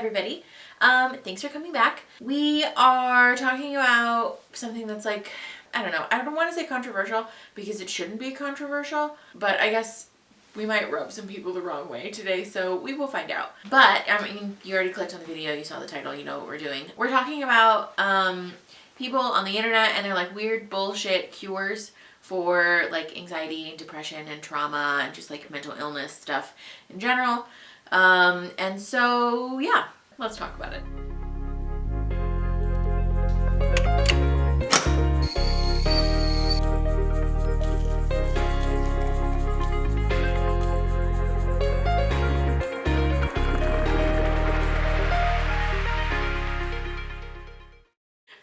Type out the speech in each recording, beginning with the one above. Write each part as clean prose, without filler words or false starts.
everybody. Thanks for coming back. We are talking about something that's like, I don't want to say controversial because it shouldn't be controversial, but I guess we might rub some people the wrong way today, so we will find out. But, I mean, you already clicked on the video, you saw the title, you know what we're doing. We're talking about people on the internet and they're like weird bullshit cures for like anxiety and depression and trauma and just like mental illness stuff in general. And so, yeah, let's talk about it.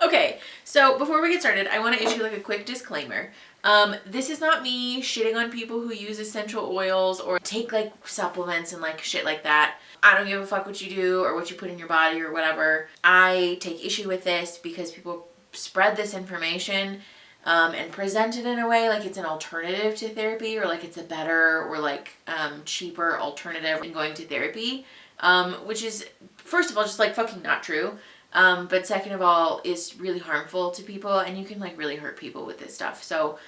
Okay, so before we get started, I want to issue like a quick disclaimer. This is not me shitting on people who use essential oils or take like supplements and like shit like that. I don't give a fuck what you do or what you put in your body or whatever. I take issue with this because people spread this information and present it in a way like it's an alternative to therapy or like it's a better or like cheaper alternative in going to therapy, which is first of all just like fucking not true. But second of all is really harmful to people and you can like really hurt people with this stuff. So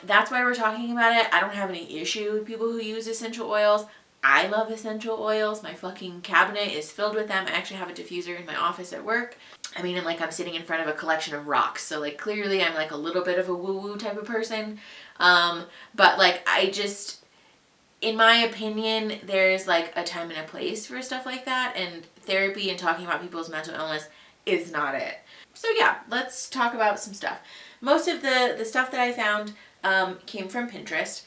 that's why we're talking about it. I don't have any issue with people who use essential oils. I love essential oils. My fucking cabinet is filled with them. I actually have a diffuser in my office at work. I mean, and like I'm sitting in front of a collection of rocks. So like clearly I'm like a little bit of a woo-woo type of person. But like I just, in my opinion, there's like a time and a place for stuff like that. And therapy and talking about people's mental illness is not it. So yeah, let's talk about some stuff. Most of the stuff that I found came from Pinterest.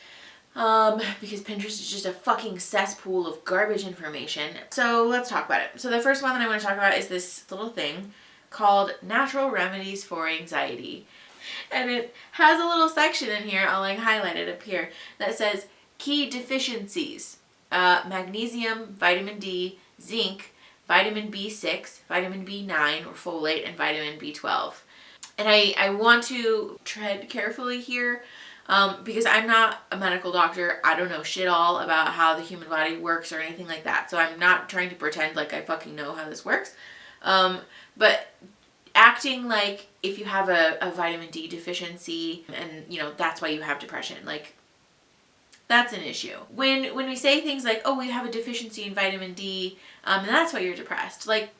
Because Pinterest is just a fucking cesspool of garbage information. So let's talk about it. So the first one that I want to talk about is this little thing called Natural Remedies for Anxiety. And it has a little section in here, I'll like highlight it up here, that says key deficiencies. Magnesium, vitamin D, zinc, vitamin B6, vitamin B9 or folate, and vitamin B12. And I want to tread carefully here because I'm not a medical doctor. I don't know shit all about how the human body works or anything like that. So I'm not trying to pretend like I fucking know how this works. But acting like if you have a vitamin D deficiency and, you know, that's why you have depression, like, that's an issue. When we say things like, oh, we have a deficiency in vitamin D, and that's why you're depressed, like,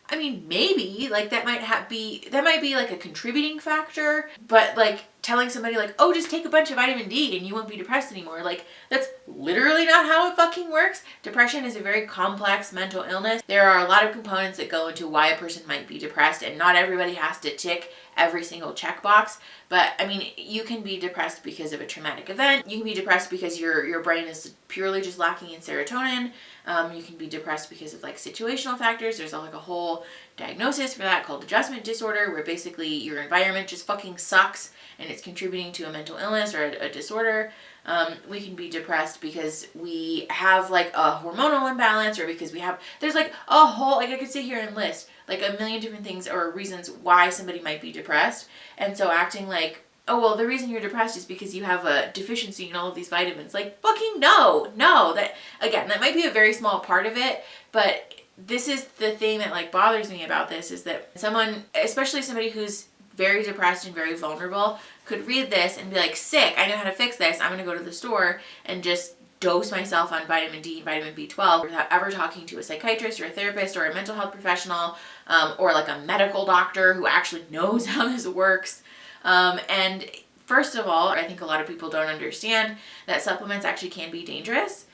I mean, maybe, like, that might be like a contributing factor, but like telling somebody like, oh, just take a bunch of vitamin D and you won't be depressed anymore, like, that's literally not how it fucking works. Depression is a very complex mental illness. There are a lot of components that go into why a person might be depressed, and not everybody has to tick every single checkbox. But I mean, you can be depressed because of a traumatic event. You can be depressed because your brain is purely just lacking in serotonin. You can be depressed because of like situational factors. There's like a whole diagnosis for that called adjustment disorder, where basically your environment just fucking sucks and it's contributing to a mental illness or a disorder. We can be depressed because we have like a hormonal imbalance, or because there's like a whole, like I could sit here and list like a million different things or reasons why somebody might be depressed. And so acting like, oh, well, the reason you're depressed is because you have a deficiency in all of these vitamins. Like, fucking no. That, again, that might be a very small part of it, but this is the thing that like bothers me about this, is that someone, especially somebody who's very depressed and very vulnerable, could read this and be like, sick, I know how to fix this. I'm going to go to the store and just dose myself on vitamin D and vitamin B12 without ever talking to a psychiatrist or a therapist or a mental health professional, or like a medical doctor who actually knows how this works. And first of all, I think a lot of people don't understand that supplements actually can be dangerous.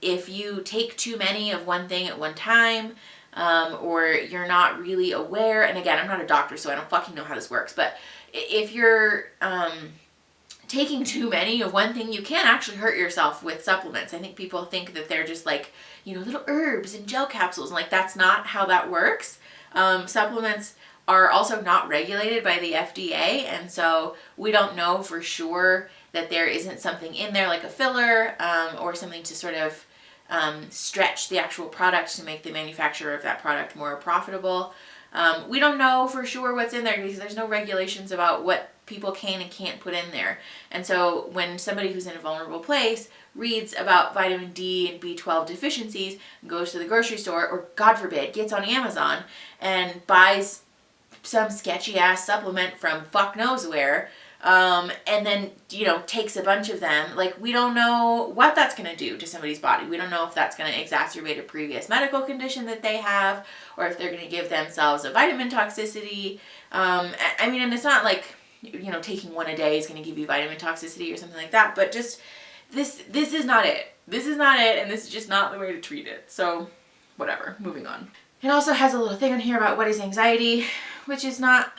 If you take too many of one thing at one time, or you're not really aware, and again, I'm not a doctor, so I don't fucking know how this works, but if you're taking too many of one thing, you can actually hurt yourself with supplements. I think people think that they're just like, you know, little herbs and gel capsules, and like that's not how that works. Supplements are also not regulated by the FDA, and so we don't know for sure that there isn't something in there like a filler, or something to sort of stretch the actual product to make the manufacturer of that product more profitable. We don't know for sure what's in there because there's no regulations about what people can and can't put in there. And so when somebody who's in a vulnerable place reads about vitamin D and B12 deficiencies, goes to the grocery store, or God forbid, gets on Amazon and buys some sketchy ass supplement from fuck knows where, and then, you know, takes a bunch of them, like, we don't know what that's going to do to somebody's body. We don't know if that's going to exacerbate a previous medical condition that they have, or if they're going to give themselves a vitamin toxicity. I mean, and it's not like, you know, taking one a day is going to give you vitamin toxicity or something like that, but just this is not it. This is not it, and this is just not the way to treat it. So whatever, moving on. It also has a little thing on here about what is anxiety, which is not,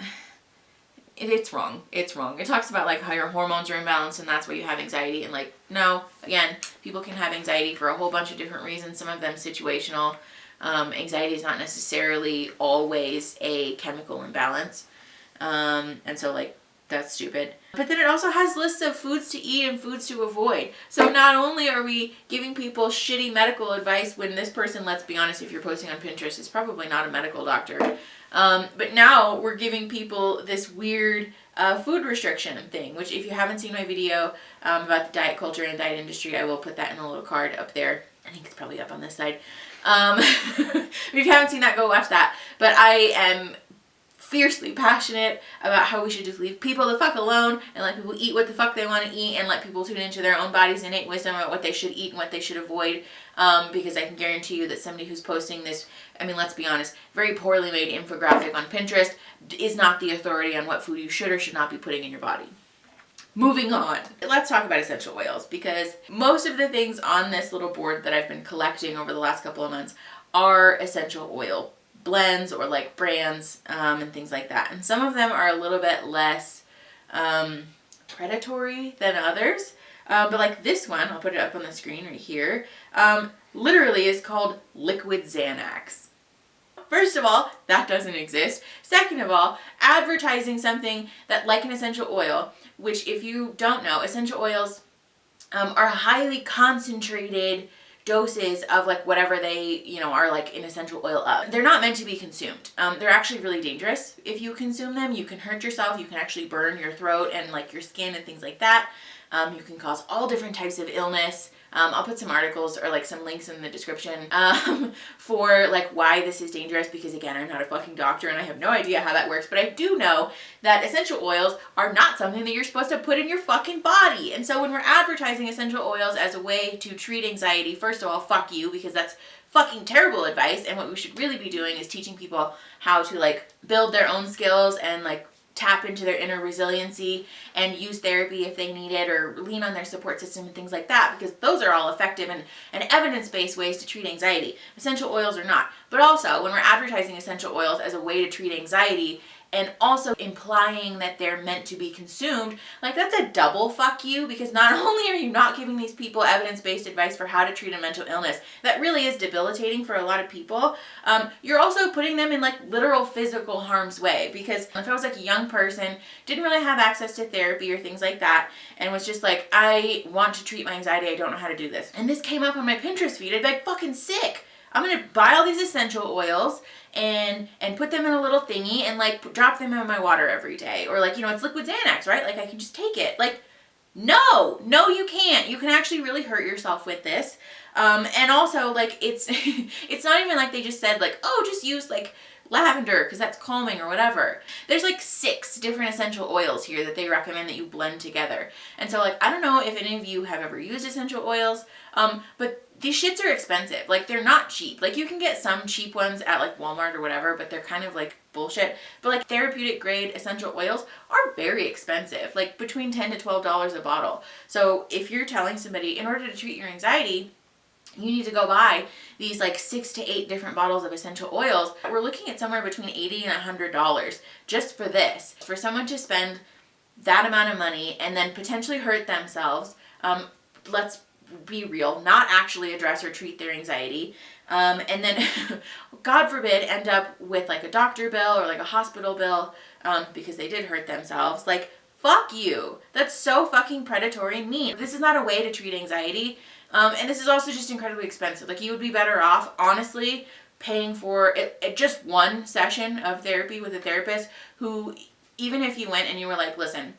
it's wrong. It's wrong. It talks about like how your hormones are imbalanced and that's why you have anxiety, and like, no, again, people can have anxiety for a whole bunch of different reasons, some of them situational. Anxiety is not necessarily always a chemical imbalance. And so like, that's stupid. But then it also has lists of foods to eat and foods to avoid. So not only are we giving people shitty medical advice when this person, let's be honest, if you're posting on Pinterest, is probably not a medical doctor. But now we're giving people this weird food restriction thing, which if you haven't seen my video about the diet culture and diet industry, I will put that in a little card up there. I think it's probably up on this side. If you haven't seen that, go watch that. But I am fiercely passionate about how we should just leave people the fuck alone and let people eat what the fuck they want to eat, and let people tune into their own body's innate wisdom about what they should eat and what they should avoid, because I can guarantee you that somebody who's posting this, I mean, let's be honest, very poorly made infographic on Pinterest is not the authority on what food you should or should not be putting in your body. Moving on, let's talk about essential oils, because most of the things on this little board that I've been collecting over the last couple of months are essential oil blends or like brands, and things like that. And some of them are a little bit less predatory than others. But like this one, I'll put it up on the screen right here, literally is called Liquid Xanax. First of all, that doesn't exist. Second of all, advertising something that like an essential oil, which if you don't know, essential oils are highly concentrated doses of like whatever they, you know, are like an essential oil of. They're not meant to be consumed. They're actually really dangerous. If you consume them, you can hurt yourself. You can actually burn your throat and like your skin and things like that. You can cause all different types of illness. I'll put some articles or like some links in the description for like why this is dangerous, because again, I'm not a fucking doctor and I have no idea how that works, but I do know that essential oils are not something that you're supposed to put in your fucking body. And so when we're advertising essential oils as a way to treat anxiety, first of all, fuck you, because that's fucking terrible advice. And what we should really be doing is teaching people how to like build their own skills and like tap into their inner resiliency and use therapy if they need it, or lean on their support system and things like that, because those are all effective and evidence-based ways to treat anxiety. Essential oils are not. But also, when we're advertising essential oils as a way to treat anxiety and also implying that they're meant to be consumed, like that's a double fuck you, because not only are you not giving these people evidence-based advice for how to treat a mental illness that really is debilitating for a lot of people, you're also putting them in like literal physical harm's way. Because if I was like a young person, didn't really have access to therapy or things like that, and was just like, I want to treat my anxiety, I don't know how to do this, and this came up on my Pinterest feed, I'd be like, fucking sick. I'm gonna buy all these essential oils and put them in a little thingy and like drop them in my water every day. Or like, you know, it's liquid Xanax, right? Like I can just take it. Like, no, you can't. You can actually really hurt yourself with this. And also like it's not even like they just said like, oh, just use like lavender because that's calming or whatever. There's like 6 different essential oils here that they recommend that you blend together. And so like, I don't know if any of you have ever used essential oils, but these shits are expensive. Like they're not cheap. Like you can get some cheap ones at like Walmart or whatever, but they're kind of like bullshit. But like therapeutic grade essential oils are very expensive, like between $10 to $12 a bottle. So if you're telling somebody in order to treat your anxiety, you need to go buy these like 6 to 8 different bottles of essential oils, we're looking at somewhere between $80 and $100 just for this. For someone to spend that amount of money and then potentially hurt themselves, let's be real, not actually address or treat their anxiety, and then God forbid end up with like a doctor bill or like a hospital bill because they did hurt themselves. Like, fuck you. That's so fucking predatory and mean. This is not a way to treat anxiety. And this is also just incredibly expensive. Like you would be better off, honestly, paying for it just one session of therapy with a therapist who, even if you went and you were like, listen,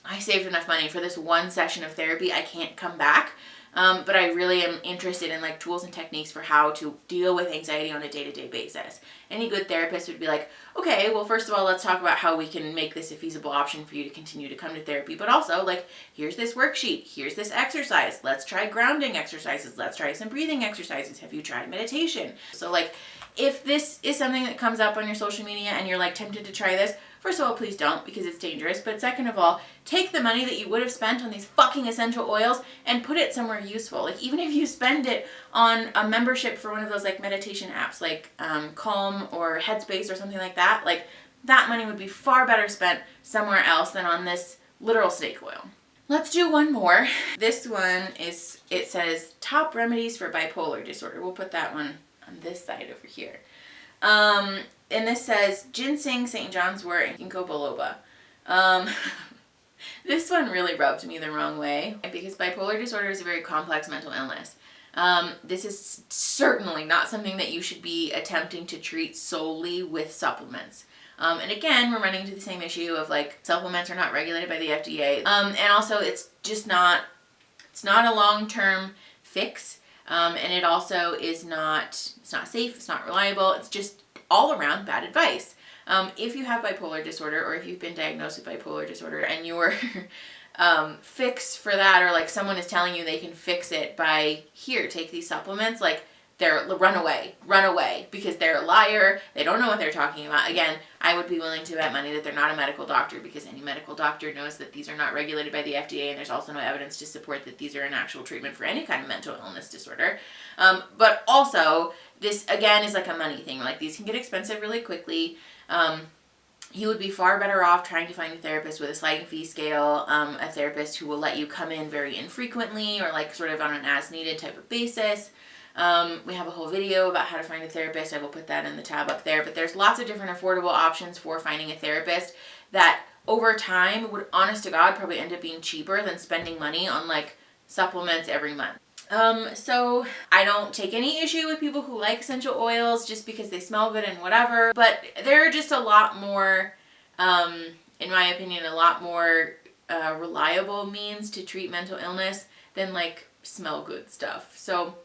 I saved enough money for this one session of therapy. I can't come back. But I really am interested in like tools and techniques for how to deal with anxiety on a day-to-day basis. Any good therapist would be like, okay, well, first of all, let's talk about how we can make this a feasible option for you to continue to come to therapy. But also, like, here's this worksheet. Here's this exercise. Let's try grounding exercises. Let's try some breathing exercises. Have you tried meditation? So like, if this is something that comes up on your social media and you're like tempted to try this, first of all, please don't, because it's dangerous. But second of all, take the money that you would have spent on these fucking essential oils and put it somewhere useful. Like, even if you spend it on a membership for one of those like meditation apps like Calm or Headspace or something like that, like that money would be far better spent somewhere else than on this literal snake oil. Let's do one more. This one is, it says top remedies for bipolar disorder. We'll put that one on this side over here. And this says ginseng, St. John's wort, and ginkgo biloba. This one really rubbed me the wrong way because bipolar disorder is a very complex mental illness. This is certainly not something that you should be attempting to treat solely with supplements. And again, we're running into the same issue of like supplements are not regulated by the FDA. And also it's just not, it's not a long-term fix. And it also is not, it's not safe, it's not reliable, it's just all around bad advice. If you have bipolar disorder or if you've been diagnosed with bipolar disorder and your fix for that, or like someone is telling you they can fix it by, here, take these supplements, like run away because they're a liar. They don't know what they're talking about. Again, I would be willing to bet money that they're not a medical doctor because any medical doctor knows that these are not regulated by the FDA and there's also no evidence to support that these are an actual treatment for any kind of mental illness disorder. But also, this again is like a money thing. Like, these can get expensive really quickly. You would be far better off trying to find a therapist with a sliding fee scale, a therapist who will let you come in very infrequently or like sort of on an as needed type of basis. We have a whole video about how to find a therapist. I will put that in the tab up there. But there's lots of different affordable options for finding a therapist that over time would, honest to God, probably end up being cheaper than spending money on like supplements every month. So I don't take any issue with people who like essential oils just because they smell good and whatever, but there are just a lot more, in my opinion, a lot more reliable means to treat mental illness than like smell good stuff. So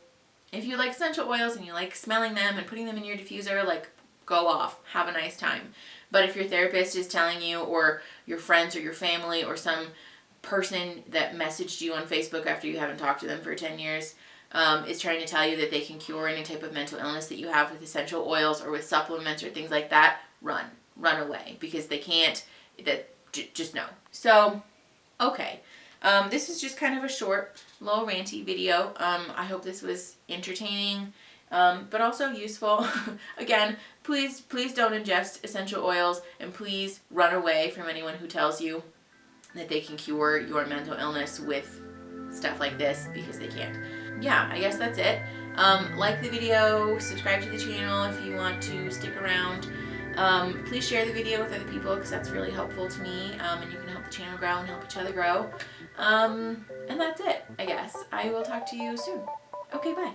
if you like essential oils and you like smelling them and putting them in your diffuser, like, go off, have a nice time. But if your therapist is telling you, or your friends or your family or some person that messaged you on Facebook after you haven't talked to them for 10 years is trying to tell you that they can cure any type of mental illness that you have with essential oils or with supplements or things like that, run away, because they can't, just no. So, okay. This is just kind of a short, little ranty video. I hope this was entertaining, but also useful. Again, please don't ingest essential oils, and please run away from anyone who tells you that they can cure your mental illness with stuff like this, because they can't. Yeah, I guess that's it. Like the video, subscribe to the channel if you want to stick around. Please share the video with other people because that's really helpful to me, and you can help the channel grow and help each other grow. And that's it, I guess. I will talk to you soon. Okay, bye.